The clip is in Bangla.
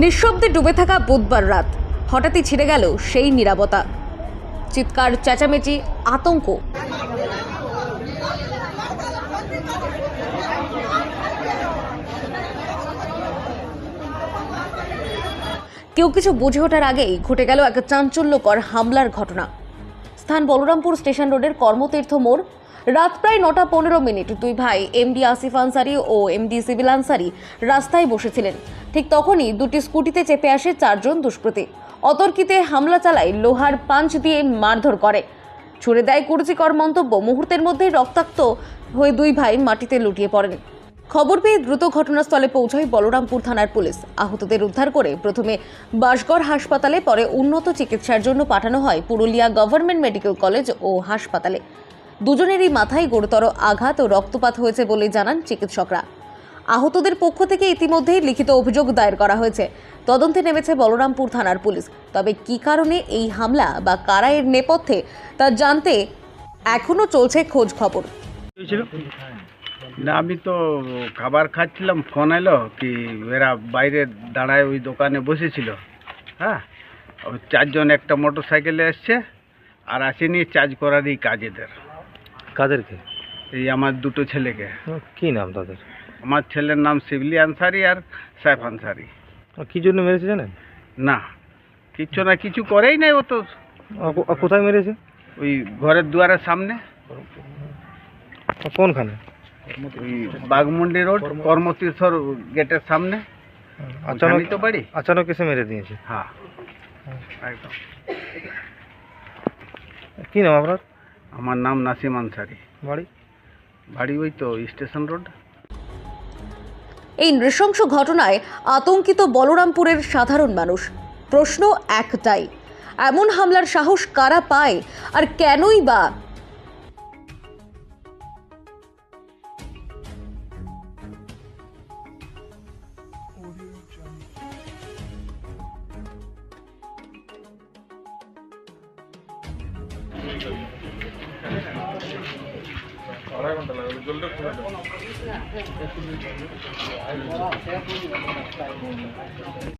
নিঃশব্দে ডুবে থাকা বুধবার রাত হঠাৎই ছিঁড়ে গেল সেই নীরবতা। চিৎকার, চেঁচামেচি, আতঙ্ক। কেউ কিছু বুঝে ওঠার আগেই ঘটে গেল এক চাঞ্চল্যকর হামলার ঘটনা। স্থান বলরামপুর স্টেশন রোডের কর্মতীর্থ মোড়। রাত প্রায় 9:15 দুই ভাই এমডি আসিফ আনসারি ও এমডি সিভিল আনসারি রাস্তায় বসেছিলেন। ঠিক তখনই দুটি স্কুটিতে চেপে আসে 4 জন দুষ্কৃতী। অতর্কিতে হামলা চালায়, লোহার পাঞ্চ দিয়ে মারধর করে, ছুড়ে দেয় কুরুচিকর মন্তব্য। মুহূর্তের মধ্যেই রক্তাক্ত হয়ে দুই ভাই মাটিতে লুটিয়ে পড়েন। খবর পেয়ে দ্রুত ঘটনাস্থলে পৌঁছায় বলরামপুর থানার পুলিশ। আহতদের উদ্ধার করে প্রথমে বাসগড় হাসপাতালে, পরে উন্নত চিকিৎসার জন্য পাঠানো হয় পুরুলিয়া গভর্নমেন্ট মেডিকেল কলেজ ও হাসপাতালে। দুজনেরই মাথায় গুরুতর আঘাত ও রক্তপাত হয়েছে বলে জানান চিকিৎসকরা। আহতদের পক্ষ থেকে ইতিমধ্যেই লিখিত অভিযোগ দায়ের করা হয়েছে। তদন্তে নেমেছে বলরামপুর থানার পুলিশ। তবে কী কারণে এই হামলা বা কারা এর নেপথ্যে তা জানতে এখনও চলছে খোঁজ খবর। না, আমি তো খাবার খাচ্ছিলাম, ফোন এলো কি এরা বাইরে দাঁড়ায় ওই দোকানে বসেছিল। হ্যাঁ, 4 জন একটা মোটর সাইকেলে এসছে আর আসেনি চার্জ করারই কাজ এদের। কাদেরকে? এই আমার দুটো ছেলেকে। কি নাম তাদের? আমার ছেলের নাম শিবলি আনসারি আর সাইফ আনসারি। কি জন্য মেরেছে জানেন? না, কিচ্ছু না, কিছু করেই নাই। ও তো কোথায় মেরেছে? ওই ঘরের দুয়ারের সামনে। কোনখানে? ওই বাগমুন্ডি রোড কর্মতীর্থর গেটের সামনে। আচানক তো বাড়ি, আচানক এসে মেরে দিয়েছে। হ্যাঁ একদম। কি নাম আপনার? আমার নাম নাসিম আনসারি। বাড়ি? বাড়ি ওই তো স্টেশন রোড। এই নৃশংস ঘটনায় আতঙ্কিত বলরামপুরের সাধারণ মানুষ। প্রশ্ন একটাই, এমন হামলার সাহস কারা পায় আর কেনই বা?